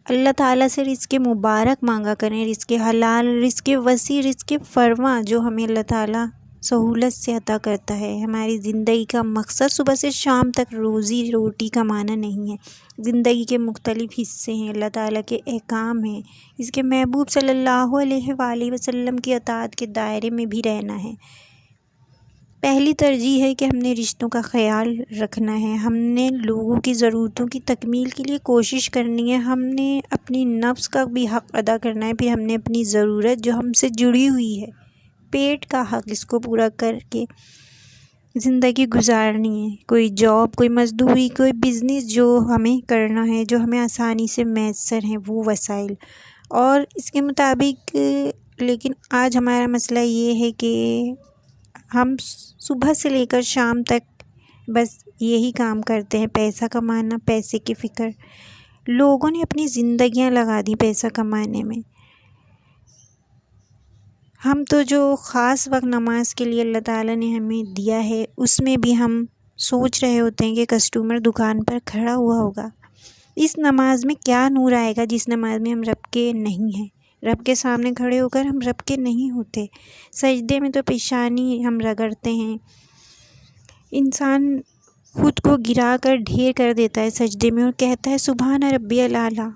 اللہ تعالیٰ سے رزق مبارک مانگا کریں، رزق حلال، رزق وسیع، رزق فرما جو ہمیں اللہ تعالیٰ سہولت سے عطا کرتا ہے۔ ہماری زندگی کا مقصد صبح سے شام تک روزی روٹی کمانا نہیں ہے۔ زندگی کے مختلف حصے ہیں، اللہ تعالیٰ کے احکام ہیں، اس کے محبوب صلی اللہ علیہ وآلہ وسلم کی اطاعت کے دائرے میں بھی رہنا ہے۔ پہلی ترجیح ہے کہ ہم نے رشتوں کا خیال رکھنا ہے، ہم نے لوگوں کی ضرورتوں کی تکمیل کے لیے کوشش کرنی ہے، ہم نے اپنی نفس کا بھی حق ادا کرنا ہے، پھر ہم نے اپنی ضرورت جو ہم سے جڑی ہوئی ہے، پیٹ کا حق، اس کو پورا کر کے زندگی گزارنی ہے۔ کوئی جاب، کوئی مزدوری، کوئی بزنس جو ہمیں کرنا ہے، جو ہمیں آسانی سے میسر ہیں وہ وسائل، اور اس کے مطابق لیکن آج ہمارا مسئلہ یہ ہے کہ ہم صبح سے لے کر شام تک بس یہی کام کرتے ہیں، پیسہ کمانا، پیسے کی فکر۔ لوگوں نے اپنی زندگیاں لگا دی پیسہ کمانے میں۔ ہم تو جو خاص وقت نماز کے لیے اللہ تعالیٰ نے ہمیں دیا ہے، اس میں بھی ہم سوچ رہے ہوتے ہیں کہ کسٹمر دکان پر کھڑا ہوا ہوگا، اس نماز میں کیا نور آئے گا جس نماز میں ہم رب کے نہیں ہیں، رب کے سامنے کھڑے ہو کر ہم رب کے نہیں ہوتے۔ سجدے میں تو پیشانی ہم رگڑتے ہیں، انسان خود کو گرا کر ڈھیر کر دیتا ہے سجدے میں اور کہتا ہے سبحان ربی الاعلیٰ،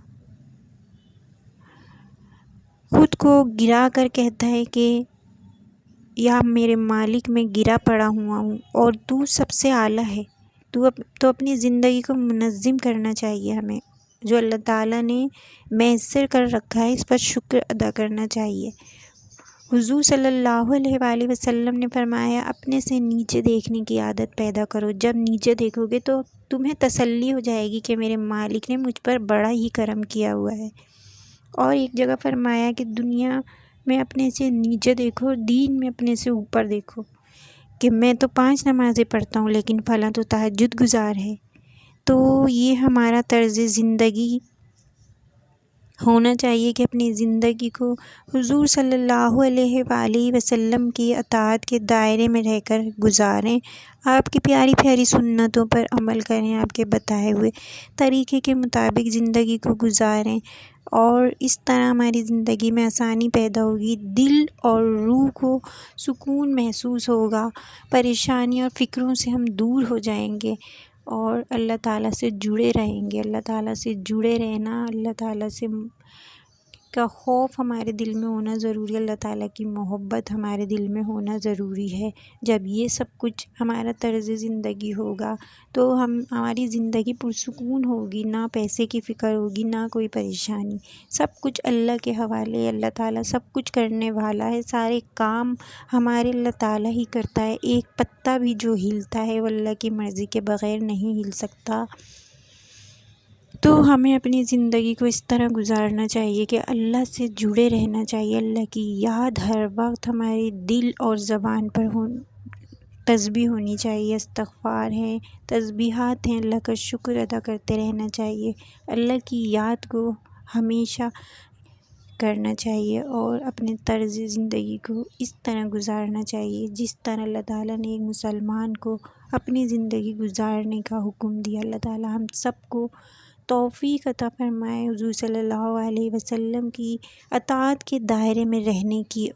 خود کو گرا کر کہتا ہے کہ یا میرے مالک میں گرا پڑا ہوا ہوں اور تو سب سے اعلیٰ ہے۔ تو اپنی زندگی کو منظم کرنا چاہیے ہمیں، جو اللہ تعالیٰ نے میسر کر رکھا ہے اس پر شکر ادا کرنا چاہیے۔ حضور صلی اللہ علیہ وآلہ وسلم نے فرمایا اپنے سے نیچے دیکھنے کی عادت پیدا کرو، جب نیچے دیکھو گے تو تمہیں تسلی ہو جائے گی کہ میرے مالک نے مجھ پر بڑا ہی کرم کیا ہوا ہے۔ اور ایک جگہ فرمایا کہ دنیا میں اپنے سے نیچے دیکھو، دین میں اپنے سے اوپر دیکھو، کہ میں تو 5 نمازیں پڑھتا ہوں لیکن فلاں تو تہجد گزار ہے۔ تو یہ ہمارا طرز زندگی ہونا چاہیے کہ اپنی زندگی کو حضور صلی اللہ علیہ وآلہ وسلم کی اطاعت کے دائرے میں رہ کر گزاریں، آپ کی پیاری پیاری سنتوں پر عمل کریں، آپ کے بتائے ہوئے طریقے کے مطابق زندگی کو گزاریں، اور اس طرح ہماری زندگی میں آسانی پیدا ہوگی، دل اور روح کو سکون محسوس ہوگا، پریشانی اور فکروں سے ہم دور ہو جائیں گے اور اللہ تعالیٰ سے جڑے رہیں گے۔ اللہ تعالیٰ سے جڑے رہنا، اللہ تعالیٰ سے کا خوف ہمارے دل میں ہونا ضروری ہے، اللہ تعالیٰ کی محبت ہمارے دل میں ہونا ضروری ہے۔ جب یہ سب کچھ ہمارا طرز زندگی ہوگا تو ہماری زندگی پرسکون ہوگی، نہ پیسے کی فکر ہوگی، نہ کوئی پریشانی، سب کچھ اللہ کے حوالے۔ اللہ تعالیٰ سب کچھ کرنے والا ہے، سارے کام ہمارے اللہ تعالیٰ ہی کرتا ہے، ایک پتا بھی جو ہلتا ہے وہ اللہ کی مرضی کے بغیر نہیں ہل سکتا۔ تو ہمیں اپنی زندگی کو اس طرح گزارنا چاہیے کہ اللہ سے جڑے رہنا چاہیے، اللہ کی یاد ہر وقت ہمارے دل اور زبان پر تسبیح ہونی چاہیے، استغفار ہیں، تسبیحات ہیں، اللہ کا شکر ادا کرتے رہنا چاہیے، اللہ کی یاد کو ہمیشہ کرنا چاہیے اور اپنے طرز زندگی کو اس طرح گزارنا چاہیے جس طرح اللہ تعالیٰ نے ایک مسلمان کو اپنی زندگی گزارنے کا حکم دیا۔ اللہ تعالیٰ ہم سب کو توفیق عطا فرمائے حضور صلی اللہ علیہ وسلم کی اطاعت کے دائرے میں رہنے کی